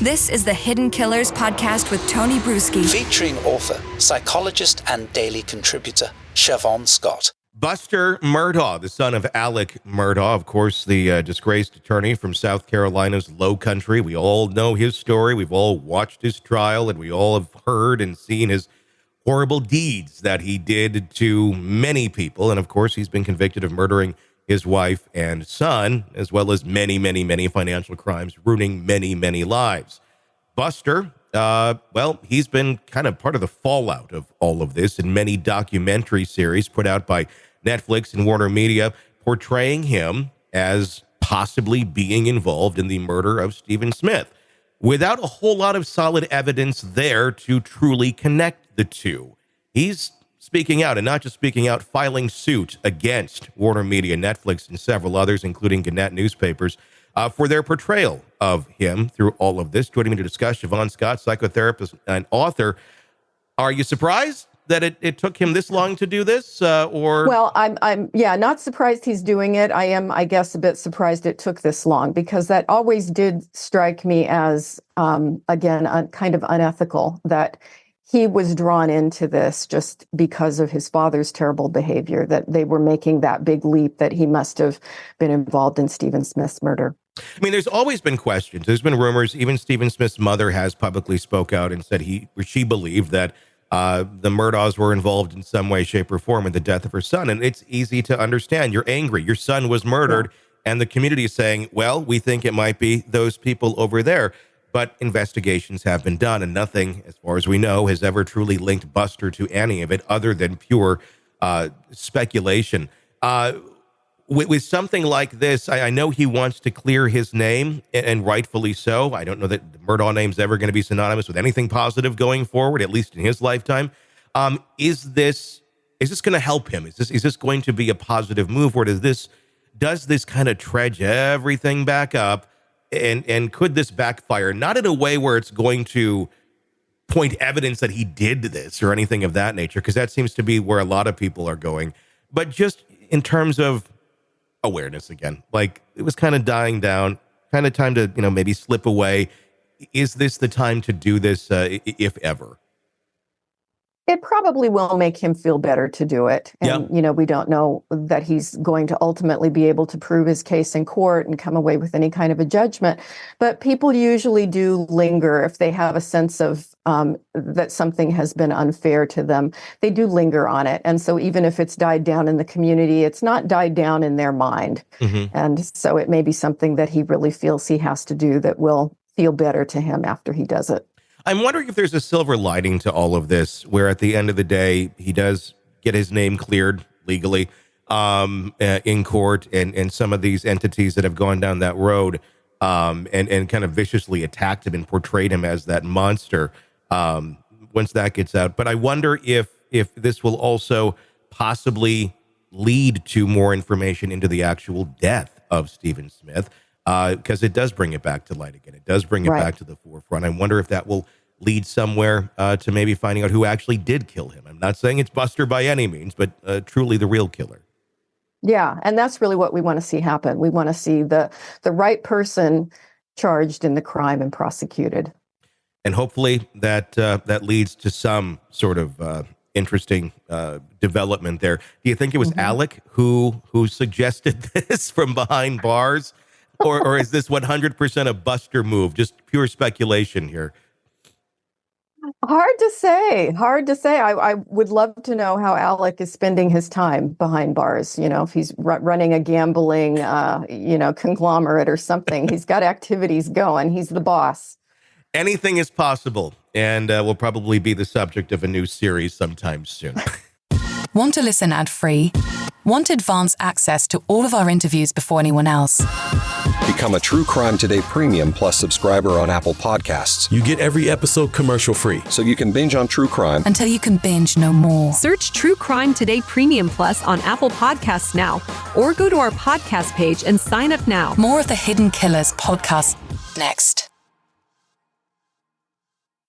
This is the Hidden Killers podcast with Tony Brueski. Featuring author, psychologist, and daily contributor, Shavaun Scott. Buster Murdaugh, the son of Alex Murdaugh, of course, the disgraced attorney from South Carolina's Low Country. We all know his story. We've all watched his trial, and we all have heard and seen his horrible deeds that he did to many people. And, of course, he's been convicted of murdering his wife and son, as well as many, many, many financial crimes, ruining many, many lives. Buster, he's been kind of part of the fallout of all of this in many documentary series put out by Netflix and WarnerMedia, portraying him as possibly being involved in the murder of Stephen Smith, without a whole lot of solid evidence there to truly connect the two. He's speaking out, and not just speaking out, filing suit against WarnerMedia, Netflix, and several others, including Gannett newspapers, for their portrayal of him through all of this. Joining me to discuss, Shavaun Scott, psychotherapist and author. Are you surprised that it took him this long to do this? Well, I'm not surprised he's doing it. I am, I guess, a bit surprised it took this long, because that always did strike me as, kind of unethical, that he was drawn into this just because of his father's terrible behavior, that they were making that big leap that he must have been involved in Stephen Smith's murder. I mean, there's always been questions. There's been rumors. Even Stephen Smith's mother has publicly spoke out and said she believed that the Murdaughs were involved in some way, shape, or form in the death of her son. And it's easy to understand. You're angry. Your son was murdered. Yeah. And the community is saying, well, we think it might be those people over there. But investigations have been done, and nothing, as far as we know, has ever truly linked Buster to any of it other than pure speculation. With something like this, I know he wants to clear his name, and rightfully so. I don't know that the Murdaugh name's ever going to be synonymous with anything positive going forward, at least in his lifetime. Is this going to help him? Is this going to be a positive move, or does this kind of dredge everything back up? And could this backfire? Not in a way where it's going to point evidence that he did this or anything of that nature, because that seems to be where a lot of people are going. But just in terms of awareness again, like it was kind of dying down, kind of time to, maybe slip away. Is this the time to do this, if ever? It probably will make him feel better to do it. And, we don't know that he's going to ultimately be able to prove his case in court and come away with any kind of a judgment. But people usually do linger if they have a sense of that something has been unfair to them. They do linger on it. And so even if it's died down in the community, it's not died down in their mind. Mm-hmm. And so it may be something that he really feels he has to do that will feel better to him after he does it. I'm wondering if there's a silver lining to all of this, where at the end of the day, he does get his name cleared legally in court, and some of these entities that have gone down that road and kind of viciously attacked him and portrayed him as that monster, once that gets out. But I wonder if this will also possibly lead to more information into the actual death of Stephen Smith. Because it does bring it back to light again. It does bring it back to the forefront. I wonder if that will lead somewhere to maybe finding out who actually did kill him. I'm not saying it's Buster by any means, but truly the real killer. Yeah, and that's really what we want to see happen. We want to see the right person charged in the crime and prosecuted. And hopefully that leads to some sort of interesting development there. Do you think it was Alex who suggested this from behind bars? Or is this 100% a Buster move? Just pure speculation here. Hard to say. I would love to know how Alex is spending his time behind bars. If he's running a gambling, conglomerate or something. He's got activities going. He's the boss. Anything is possible, and will probably be the subject of a new series sometime soon. Want to listen ad-free? Want advanced access to all of our interviews before anyone else? Become a True Crime Today Premium Plus subscriber on Apple Podcasts. You get every episode commercial-free. So you can binge on true crime until you can binge no more. Search True Crime Today Premium Plus on Apple Podcasts now, or go to our podcast page and sign up now. More of the Hidden Killers podcast next.